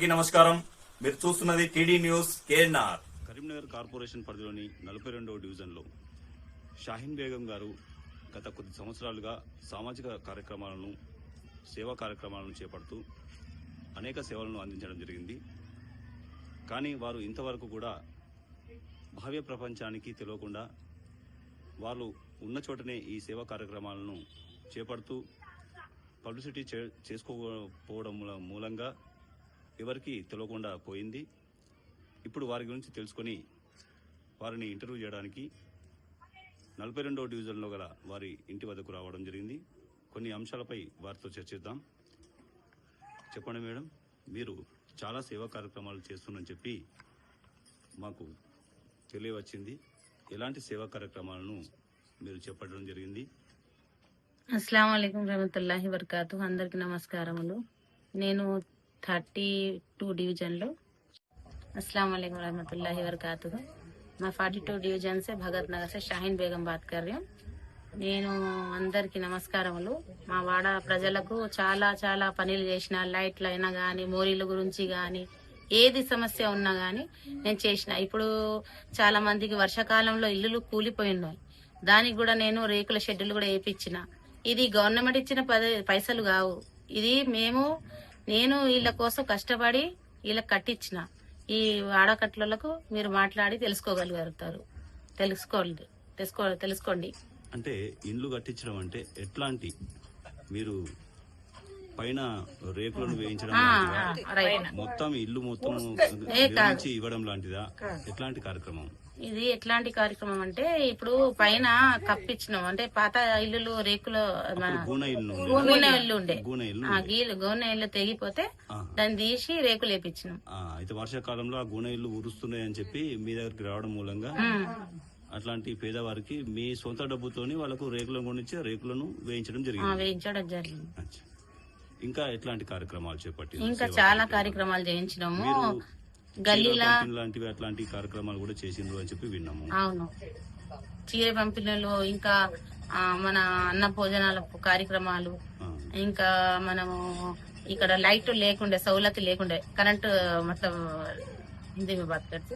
అందరికీ నమస్కారం. మీరు చూస్తున్నది TD news KNR. Karimnagar corporation పరిధిలోని 42వ డివిజన్లో షాహీన్ బేగం గారు గత కొద్ది సంవత్సరాలుగా సామాజిక కార్యక్రమాలను, సేవా కార్యక్రమాలను చేపడుతూ అనేక సేవలను అందించడం జరిగింది. కానీ వారు ఇంతవరకు కూడా భావ్య ప్రపంచానికి తెలియకుండా వాళ్ళు ఉన్న చోటనే ఈ సేవా కార్యక్రమాలను చేపడుతూ పబ్లిసిటీ చేసుకోకపోవడం మూలంగా ఎవరికి తెలియకుండా పోయింది. ఇప్పుడు వారి గురించి తెలుసుకొని వారిని ఇంటర్వ్యూ చేయడానికి 42వ డివిజన్లో గల వారి ఇంటి వద్దకు రావడం జరిగింది. కొన్ని అంశాలపై వారితో చర్చిద్దాం. చెప్పండి మేడం, మీరు చాలా సేవా కార్యక్రమాలు చేస్తున్నారని చెప్పి మాకు తెలియవచ్చింది. ఎలాంటి సేవా కార్యక్రమాలను మీరు చేపట్టడం జరిగింది? అస్సలాము అలైకుం రహమతుల్లాహి వబరకాతుహు. అందరికి నమస్కారములు. నేను 32 డివిజన్లో अस्सलाम वालेकुम रहमतुल्लाहि वबरकातुहू। मैं 42 डिवीजन से भगत नगर से शाहीन बेगम बात कर रही हूँ. నేను అందరికి నమస్కారములు. మా వాడ ప్రజలకు చాలా చాలా పనులు చేసిన, లైట్లు అయినా గానీ, మోరీల గురించి గానీ, ఏది సమస్య ఉన్నా గానీ నేను చేసిన. ఇప్పుడు చాలా మందికి వర్షాకాలంలో ఇల్లులు కూలిపోయినాయి. దానికి కూడా నేను రేకుల షెడ్యూల్ కూడా వేయించిన. ఇది గవర్నమెంట్ ఇచ్చిన పైసలు కావు. ఇది నేను వీళ్ళ కోసం కష్టపడి వీళ్ళకి కట్టించిన. ఈ ఆడకట్లకు మీరు మాట్లాడి తెలుసుకోగలుగుతారు. తెలుసుకోండి. అంటే ఇండ్లు కట్టించడం అంటే ఎట్లాంటి, మీరు పైన రేకులను వేయించడం లాంటిదా, మొత్తం ఇల్లు మొత్తం వేయించి ఇవ్వడం లాంటిదా, ఎట్లాంటి కార్యక్రమం ఇది? ఎట్లాంటి కార్యక్రమం అంటే ఇప్పుడు పైన కప్పించినాం. అంటే పాత ఇల్లు రేకులు గూనె ఇల్లు ఉండే, గూనె ఇల్లు తెగిపోతే దాన్ని తీసి రేకులు వేపించినాం. అయితే వర్షాకాలంలో ఆ గూనె ఇల్లు ఉరుస్తున్నాయని చెప్పి మీ దగ్గరికి రావడం మూలంగా అట్లాంటి పేదవారికి మీ సొంత డబ్బుతోని వాళ్ళకు రేకులను కొనిచ్చి రేకులను వేయించడం జరిగింది. ఇంకా ఎట్లాంటి కార్యక్రమాలు చేపట్టి? ఇంకా చాలా కార్యక్రమాలు చేయించినాము. గల్లీలా లాంటివి అట్లాంటి కార్యక్రమాలు కూడా చేసిండ్రు అని చెప్పి విన్నాము. అవును, చీర పంపిణీలు, ఇంకా మన అన్న భోజనాల కార్యక్రమాలు, ఇంకా మనము ఇక్కడ లైట్ లేకుండే, సౌలత్ లేకుండే, కరెంట్ मतलब हिंदी में बात करते,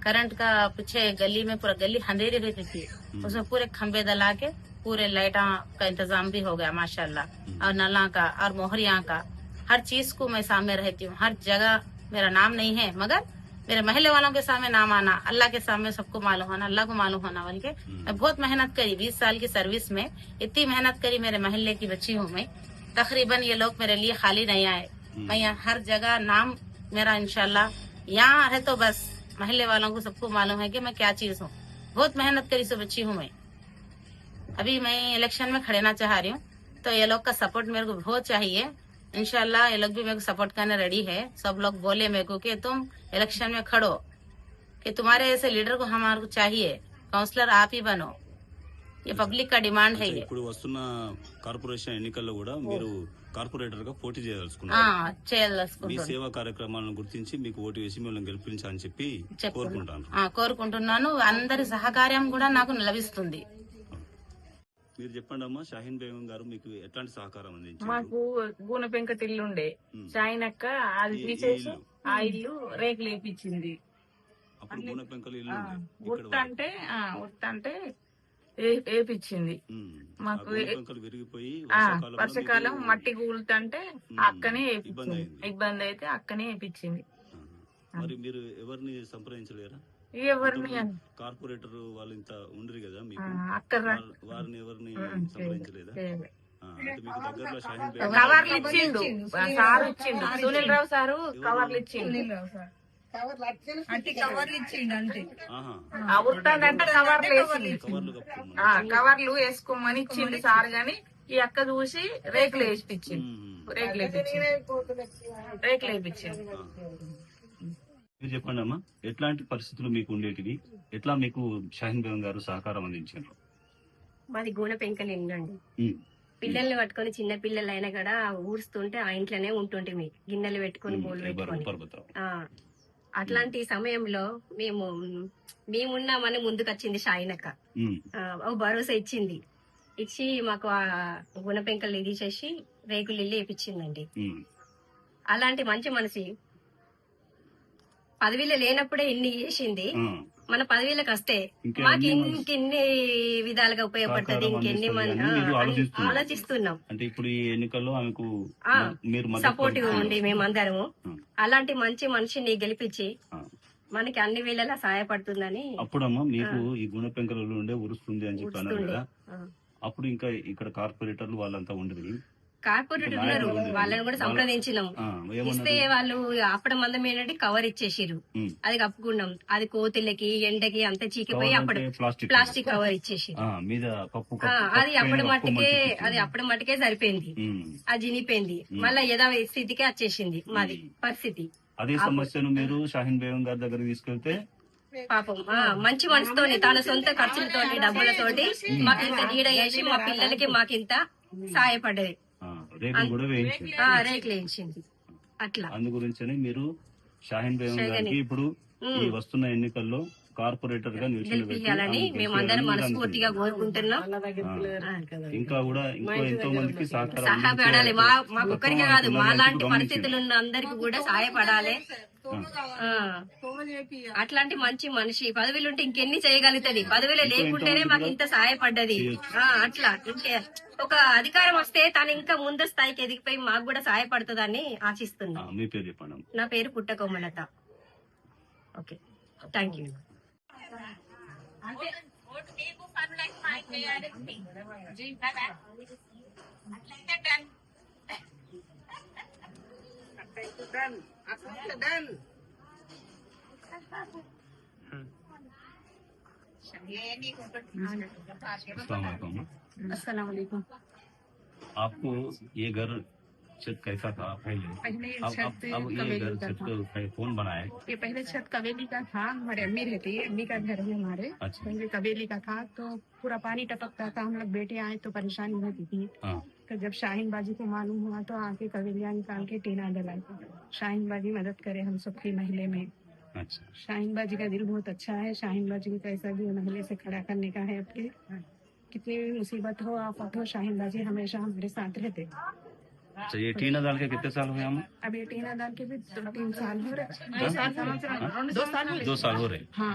करंट का पीछे गली में पूरा गली अंधेरी रहती थी. उसमें पूरे खंबे दला के पूरे लाइटा का इंतजाम भी हो गया माशाल्लाह, और नला का और मोहरिया का हर चीज को मैं सामने रहती हूँ. हर जगह मेरा नाम नहीं है, मगर मेरे महल्ले वालों के सामने नाम आना, अल्लाह के सामने सबको मालूम होना, अल्लाह को मालूम होना बल्कि मैं बहुत मेहनत करी. 20 साल की सर्विस में इतनी मेहनत करी. मेरे महल्ले की बच्ची हूँ मैं. तकरीबन ये लोग मेरे लिए खाली नहीं आए. मैं यहाँ हर जगह नाम मेरा इंशाल्लाह यहाँ है. तो बस महल्ले वालों को सबको मालूम है कि मैं क्या चीज हूँ. बहुत मेहनत करी से बच्ची हूँ मैं. अभी मैं इलेक्शन में खड़ेना चाह रही हूँ, तो ये लोग का सपोर्ट मेरे को बहुत चाहिए. इंशाल्लाह ये लोग भी मेरे को सपोर्ट करने रेडी है. सब लोग बोले मेरे को कि तुम इलेक्शन में खड़ो, कि तुम्हारे ऐसे लीडर को हमारे को चाहिए, काउंसलर आप ही बनो. ये पब्लिक का डिमांड है. ఇప్పుడు వస్తున్న కార్పొరేషన్ ఎన్నికల్లో కూడా మీరు కార్పొరేటర్ గా పోటీ చేయదలుచుకున్నారు. మీ సేవా కార్యక్రమాలను గుర్తించి మీకు ఓటు వేసి మిమ్మల్ని గెలిపించాలని చెప్పి కోరుకుంటున్నాను. అందరి సహకార్యం కూడా నాకు లభిస్తుంది. మీరు చెప్పండి అమ్మా, షాహీన్ బేగం గారు మీకు ఎట్లాంటి సహకారం అందించారు? మాకు గూనె పెంకటి ఇల్లు ఉండే, షాహీన్ అక్క అది తీసేసి ఆ ఇల్లు రేకులు వేపించింది. అప్పుడు గూనె పెంకలు ఇల్లు ఉట్టంటే వేపించింది. మాకు విరిగిపోయి వర్షాకాలం మట్టి కూలుతుంటే అక్కనే ఇబ్బంది అయితే అక్కనే వేపించింది. మరి మీరు ఎవరిని సంప్రదించలేరా? ఎవరిని కార్పొరేటర్ వాళ్ళు ఇంత ఉండరు కదా మీకు, వారిని ఎవరిని సంప్రదించలేదా? మీకు దగ్గరలో షాహీన్ బేగం కవర్లు ఇచ్చిండు, సారు ఇచ్చిండు, సునీల్ రావు సారు కవర్లు ఇచ్చిండు. ఉత్తానంటే కవర్లు వేసుకోమని ఇచ్చిండు సార్ గాని, ఈ అక్క చూసి రేకులు వేసిపించింది. రేకులు వేయించింది. మీరు చెప్పండి అమ్మా, ఎట్లాంటి పరిస్థితులు మీకు ఉండేటివి, ఎట్లా మీకు షాహీన్ బేగం గారు సహకారం అందించారు? మాది గూనె పెంకలు ఇల్లండి. పిల్లల్ని పట్టుకొని, చిన్న పిల్లలు అయినా కూడా ఊడుస్తుంటే ఆ ఇంట్లోనే ఉంటుంటే గిన్నెలు పెట్టుకొని, బోలు పెట్టుకొని. అట్లాంటి సమయంలో మేమున్నామని ముందుకు వచ్చింది షాహీన్ అక్క. భరోసా ఇచ్చి మాకు ఆ గుణ పెంకలు తీసేసి రేకులు ఇల్లు వేపించిందండి. అలాంటి మంచి మనిషి పదవిలో లేనప్పుడే ఇన్ని చేసింది. ఆ, మన పదవిలోకి వస్తే ఇంకా మాకు ఎన్ని ఇంకెన్ని విధాలుగా ఉపయోగపడుతుంది, సహకారం ఇంకెన్ని అందిస్తుంది మంది అని మీరు ఆలోచిస్తున్నారు. ఆలోచిస్తున్నాం. అంటే ఇప్పుడు ఈ ఎన్నికల్లో ఆమెకు ఆ, మీరు మద్దతు సపోర్టివ్ పలుకుతున్నారు. ఉండి మేమందరము ఆ. అలాంటి మంచి మనిషిని గెలిపించి ఆ. మనకి అన్ని వేళలా సహాయపడుతుందని అప్పుడమ్మా మీకు ఈ గుణ పెంకలలో ఉండే ఉరుస్తుంది అని చెప్పి అన్నారు వస్తుండే. కదా, ఆ. అప్పుడు ఇంకా ఇక్కడ కార్పొరేటర్లు వాళ్ళంతా ఉండేది. కార్పొరేట్ ఉన్నారు, వాళ్ళని కూడా సంప్రదించినాం. ఆ, ఇస్తే ఏమన్నారు? వాళ్ళు అప్పుడు మందం ఏంటంటే కవర్ ఇచ్చేసిరు, ఉమ్. అది కప్పుకున్నాం. అది కోతులకి ఎండకి అంత చీకిపోయి కవర్ అప్పుడు అంటే ప్లాస్టిక్ ప్లాస్టిక్ కవర్ ఇచ్చేసిరు. ఆ, మీద పప్పు అది అప్పుడు మట్టుకే సరిపోయింది, ఉమ్. అది జినిపోయింది. మళ్ళా యథా స్థితికే వచ్చేసింది మాది పరిస్థితి. అదే సమస్యను మీరు షాహీన్ బేగం గారి దగ్గర తీసుకెళ్తే పాపం మంచి మనసుతోని తన సొంత ఖర్చులతోటి డబ్బులతోటి మాకు ఇంత నీడ వేసి మా పిల్లలకి మాకింత సహాయపడ్డది. ఆ, రేకులు కూడా వేయించింది. రేకులు వేయించింది. అట్లా అందు గురించని మీరు షాహీన్ బేగం గారికి ఇప్పుడు ఈ వస్తున్న ఎన్నికల్లో కార్పొరేటర్ గా గెలిపియాలని మేమందరం మనస్ఫూర్తిగా కోరుకుంటున్నాం. ఇంకా కూడా ఎంతో మందికి సహాయపడాలి. మాకొక్కరికే కాదు, మా లాంటి పరిస్థితులు ఉన్న అందరికి కూడా సహాయపడాలి. అట్లాంటి మంచి మనిషి పదవిలో ఉంటే ఇంకెన్ని చేయగలుగుతుంది, పదవిలో లేకుంటేనే మాకు ఇంత సహాయపడ్డది. అట్లా ఇంకే ఒక అధికారం వస్తే తను ఇంకా ముందు స్థాయికి ఎదిగిపోయి మాకు కూడా సహాయపడుతుందని ఆశిస్తున్నా. మీ పేరు చెప్పండి. నా పేరు పుట్టకొమ్మలత. Okay, thank you. अस्सलाम वालेकुम। आपको ये घर छत कैसा था पहले? अब ये घर छत कौन बनाया? ये पहले छत कवेली का था, हमारे अम्मी रहती है, अम्मी का घर है हमारे। अच्छा। पहले कवेली का था तो पूरा पानी टपकता था, हम लोग बेटे आए तो परेशानी होती थी। हाँ। तो जब शाहीन बाजी को मालूम हुआ तो आके कवेलियां निकाल के टीना डलाई। शाहीन बाजी मदद करे हम सबकी महले में। अच्छा। शाहीन बाजी का दिल बहुत अच्छा है। शाहीन बाजी को कैसा भी महले से खड़ा करने का है आपके, कितनी भी मुसीबत हो आफत हो, शाहीन बाजी हमेशा हमारे साथ रहते। अच्छा, ये टीना डाल के कितने साल हुए हम? अब ये टीना डाल के भी 2-3 साल हो रहे। 2 साल 2 साल हो रहे। हाँ।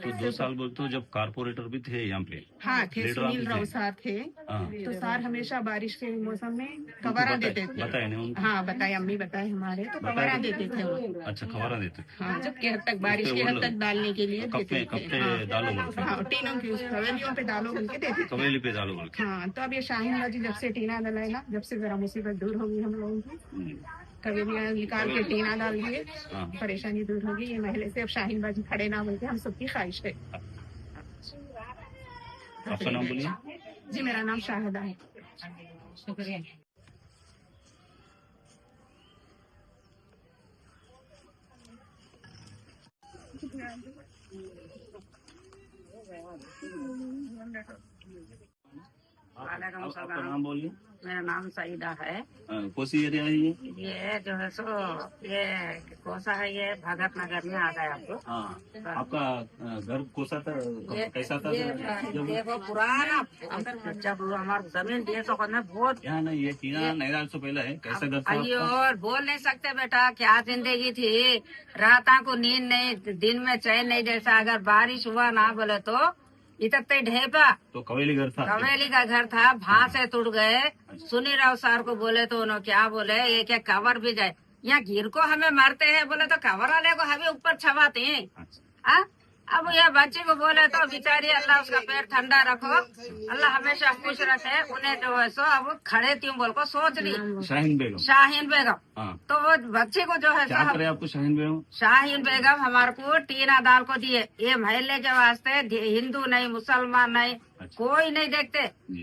तो 2 साल बोलते हो जब कारपोरेटर भी थे यहाँ पे? हाँ थे, लीडर सुनील भी थे। राव साहब थे। हाँ। तो सार हमेशा बारिश के मौसम में कवरा देते थे। बताए नहीं उनको? हाँ बताए, अम्मी बताए हमारे, तो कवरा देते थे वो। अच्छा, खबरा देते थे। हाँ, जब के हद तक बारिश के हद तक डालने के लिए देते थे। कपड़े डालो बोल के? हाँ, टीनों की उस हवेलियों पे डालो बोल के देते थे। कवेली पे डालो बोल के? हाँ, तो अब ये शाहीन बाजी जब से टीना डलाए ना, जब से जरा मुसीबत दूर होगी हम लोगों की, कवेलियां निकाल के टीना डाल दिए, हाँ। परेशानी दूर होगी। ये महले से अब शाहीन बाजी खड़े ना बोल के हम सबकी ख्वाहिश है। आपका नाम बोलिए। जी, मेरा नाम शाहिदा है। शुक्रिया। आपका नाम बोलिए। मेरा नाम सईदा है। कोसी एरिया है ये? ये जो है सो ये कोसा है, ये भगत नगर में आ गया आपको। हाँ। आपका घर कोसा था, कैसा था? ये देखो पुराना, जब हमारा जमीन दिए तो बहुत यहाँ नहीं, ये टीना नहीं डाल से पहले है, कैसा घर था अयो आपका? और बोल नहीं सकते बेटा, क्या जिंदगी थी। रात को नींद नहीं, दिन में चैन नहीं, जैसा अगर बारिश हुआ ना बोले तो इधर तक ढेपा तो कवेली घर था? कवेली का घर था, भांसे टूट गए। सुनी राव सर को बोले तो उन्होंने क्या बोले, ये क्या कवर भी जाए, यहाँ गिर को हमें मारते हैं बोले तो कवर वाले को हमें ऊपर छवाते हैं। हाँ? अब ये बच्चे को बोले तो बेचारी अल्लाह उसका पेट ठंडा रखो, अल्लाह हमेशा खुश रखे। उन्हें जो है सो अब खड़े थी बोल को सोच ली शाहीन बेगम। शाहीन बेगम। हाँ। तो वो बच्चे को जो है क्या सो करे आपको शाहीन बेगम? शाहीन बेगम हमारे को टीना दाल को दिए। ये महल्ले के वास्ते हिंदू नहीं, मुसलमान नहीं, कोई नहीं देखते,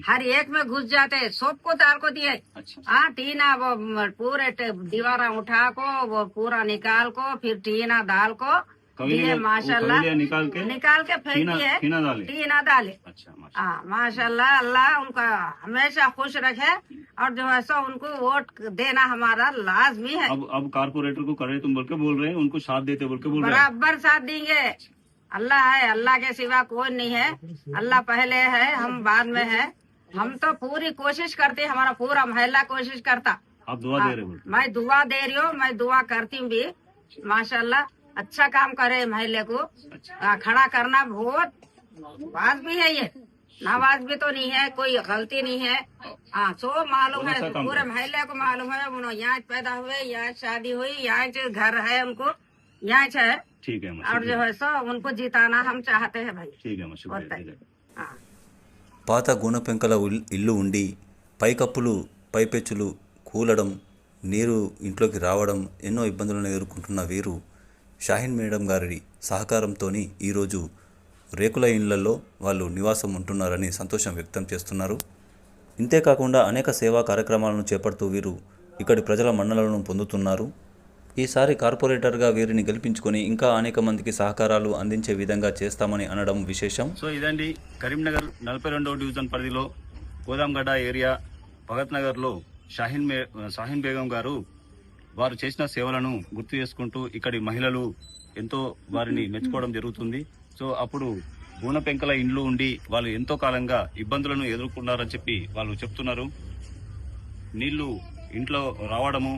हर एक में घुस जाते, सबको दाल को दिए। अच्छा। हाँ, टीना वो पूरे दीवारा उठा को वो पूरा निकाल को फिर टीना दाल को दिए। माशाल्लाह निकाल के फेंक दिए, टीना डाले। अच्छा, हाँ माशाल्लाह, अल्लाह उनका हमेशा खुश रखे और जो है सो उनको वोट देना हमारा लाजमी है। अब कारपोरेटर को करे तुम बोल के बोल रहे हैं, उनको साथ देते बोल के बोल रहे हैं? बराबर साथ देंगे। अल्लाह है, अल्लाह के सिवा कोई नहीं है। अल्लाह पहले है, हम बाद में है। हम तो पूरी कोशिश करते, हमारा पूरा महल्ला कोशिश करता। आप दुआ दे रहे हो? मैं दुआ दे रही हूँ, मैं दुआ करती हूँ भी। माशाल्लाह अच्छा काम करे महिला को खड़ा करना बहुत वाजिबी है। ये नावाजिबी तो नहीं है, कोई गलती नहीं है। हाँ, सो मालूम है, पूरे महिला को मालूम है। उन्होंने यहाँ पैदा हुए, यहाँ शादी हुई, यहाँ घर है उनको, यहाँ है। ठीक है और जो है सो उनको जिताना हम चाहते हैं भाई। ठीक है शुक्रिया। हाँ। పాత గుణపెంకల ఇల్లు ఉండి పైకప్పులు పైపెచ్చులు కూలడం, నీరు ఇంట్లోకి రావడం, ఎన్నో ఇబ్బందులను ఎదుర్కొంటున్న వీరు షాహీన్ మేడం గారి సహకారంతో ఈరోజు రేకుల ఇళ్లలో వాళ్ళు నివాసం ఉంటున్నారని సంతోషం వ్యక్తం చేస్తున్నారు. ఇంతేకాకుండా అనేక సేవా కార్యక్రమాలను చేపడుతూ వీరు ఇక్కడి ప్రజల మన్ననలను పొందుతున్నారు. ఈసారి కార్పొరేటర్గా వీరిని గెలిపించుకొని ఇంకా అనేక మందికి సహకారాలు అందించే విధంగా చేస్తామని అనడం విశేషం. సో ఇదండి కరీంనగర్ 42వ డివిజన్ పరిధిలో గోదాంగడ్డ ఏరియా భగత్ నగర్లో షాహీన్ బేగం గారు వారు చేసిన సేవలను గుర్తు చేసుకుంటూ ఇక్కడి మహిళలు ఎంతో వారిని మెచ్చుకోవడం జరుగుతుంది. సో అప్పుడు గూనపెంకల ఇండ్లు ఉండి వాళ్ళు ఎంతో కాలంగా ఇబ్బందులను ఎదుర్కొన్నారని చెప్పి వాళ్ళు చెప్తున్నారు. నీళ్లు ఇంట్లో రావడము,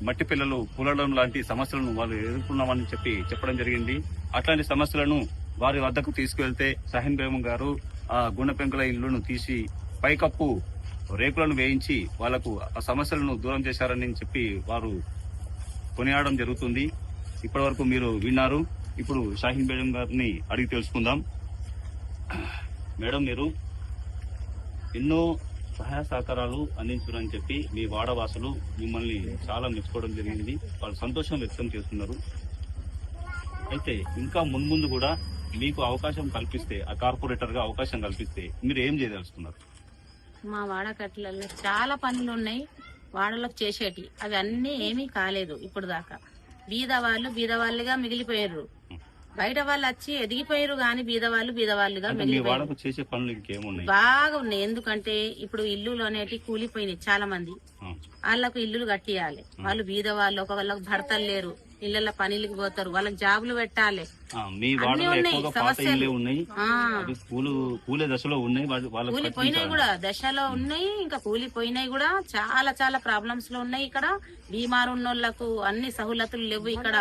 మట్టి పిల్లలు కూలడం లాంటి సమస్యలను వాళ్ళు ఎదుర్కొన్నామని చెప్పడం జరిగింది. అట్లాంటి సమస్యలను వారి వద్దకు తీసుకువెళ్తే షాహీన్ బేగం గారు ఆ గూనపెంకల ఇళ్లను తీసి పైకప్పు రేకులను వేయించి వాళ్లకు ఆ సమస్యలను దూరం చేశారని చెప్పి వారు కొనియాడడం జరుగుతుంది. ఇప్పటి వరకు మీరు విన్నారు. ఇప్పుడు షాహీన్ బేగం గారిని అడిగి తెలుసుకుందాం. మేడం, మీరు ఎన్నో సహాయ సహకారాలు అందించారని చెప్పి మీ వాడవాసులు మిమ్మల్ని చాలా మెచ్చుకోవడం జరిగింది. వాళ్ళు సంతోషం వ్యక్తం చేస్తున్నారు. అయితే ఇంకా మున్ముందు కూడా మీకు అవకాశం కల్పిస్తే, ఆ కార్పొరేటర్ గా అవకాశం కల్పిస్తే మీరు ఏం చేయదలుచుకున్నారు? మా వాడకట్లలో చాలా పనులు ఉన్నాయి వాడలకు చేసేటి, అవి అన్నీ ఏమీ కాలేదు ఇప్పుడు దాకా. బీదవాళ్ళుగా మిగిలిపోయారు. బయట వాళ్ళు వచ్చి ఎదిగిపోయారు కానీ బీదవాళ్ళుగా మిగిలిపోయారు. చేసే పనులు ఇంకేమున్నాయి? బాగా ఉన్నాయి. ఎందుకంటే ఇప్పుడు ఇల్లులు అనేటి కూలిపోయినాయి. చాలా మంది వాళ్ళకు ఇల్లులు కట్టియాలి. వాళ్ళు బీదవాళ్ళు, ఒక వాళ్ళకు భర్తలు లేరు, ఇళ్లలో పనులకు పోతారు, వాళ్ళకి జాబులు పెట్టాలి. కూలిపోయినాయి కూడా దశలో ఉన్నాయి, ఇంకా కూలిపోయినాయి కూడా. చాలా చాలా ప్రాబ్లమ్స్ లో ఉన్నాయి. ఇక్కడ బీమారు ఉన్నోళ్లకు అన్ని సహులతులు లేవు, ఇక్కడ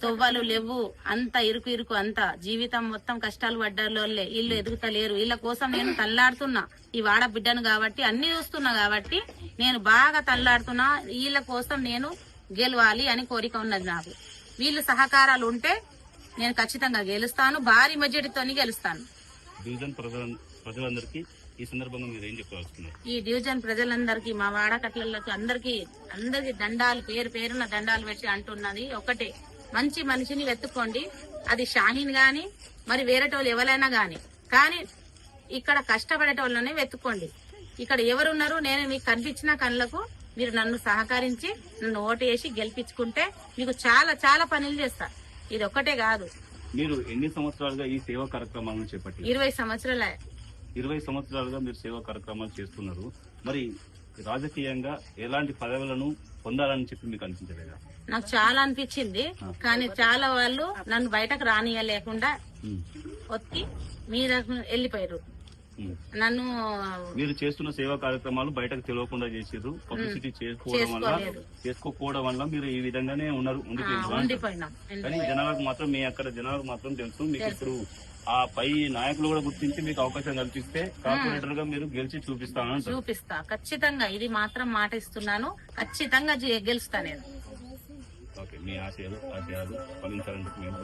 తొవ్వలు లేవు, అంత ఇరుకు అంత జీవితం మొత్తం కష్టాలు పడ్డోళ్ళే. ఇల్లు ఎదుగుతలేరు. వీళ్ళ కోసం నేను తల్లాడుతున్నా. ఈ వాడ బిడ్డను కాబట్టి అన్ని చూస్తున్నా కాబట్టి నేను బాగా తల్లాడుతున్నా. వీళ్ళ కోసం నేను గెలవాలి అని కోరిక ఉన్నది నాకు. వీళ్ళు సహకారాలు ఉంటే నేను ఖచ్చితంగా గెలుస్తాను. భారీ మెజారిటీతో గెలుస్తాను. డివిజన్ ప్రజలందరికీ ఈ సందర్భంగా మీరు ఏం చెప్పాల్సింది? ఈ డివిజన్ ప్రజలందరికీ, మా వాడకట్లకి అందరికి దండాలు, పేరున దండాలు పెట్టి అంటున్నది ఒకటే, మంచి మనిషిని వెతుక్కోండి. అది షాహీన్ గాని మరి వేరేటోళ్ళు ఎవరైనా గాని, కానీ ఇక్కడ కష్టపడేటోళ్ళనే వెతుక్కోండి. ఇక్కడ ఎవరున్నారు, నేను మీకు కనిపించిన కళ్ళకు మీరు నన్ను సహకరించి నన్ను ఓటు వేసి గెలిపించుకుంటే మీకు చాలా చాలా పనులు చేస్తా. ఇది ఒక్కటే కాదు. మీరు ఎన్ని సంవత్సరాలుగా ఈ సేవా కార్యక్రమాలను చేపట్టి? 20 సంవత్సరాలే. 20 సంవత్సరాలుగా మీరు సేవా కార్యక్రమాలు చేస్తున్నారు. మరి రాజకీయంగా ఎలాంటి పదవులను పొందాలని చెప్పి మీకు అనిపించలేదా? నాకు చాలా అనిపించింది, కానీ చాలా వాళ్ళు నన్ను బయటకు రానియలేకుండా వచ్చి మీరు వెళ్ళిపోయారు. నన్ను మీరు చేస్తున్న సేవా కార్యక్రమాలు బయటకు తెలియకుండా చేసారు. పబ్లిసిటీ చేసుకోకపోవడం వల్ల మీరు ఈ విధంగానే ఉండిపోయినా. కానీ జనాలకు మాత్రం జనాలకు మాత్రం తెలుసు. మీకు ఇప్పుడు ఆ పై నాయకులు కూడా గుర్తించి మీకు అవకాశం కల్పిస్తే కార్పొరేటర్ గా మీరు గెలిచి చూపిస్తా. ఖచ్చితంగా ఇది మాత్రం మాట ఇస్తున్నాను. ఖచ్చితంగా గెలుస్తా నేను. ఓకే, మీ ఆశయాలు ఫలించాలని మేము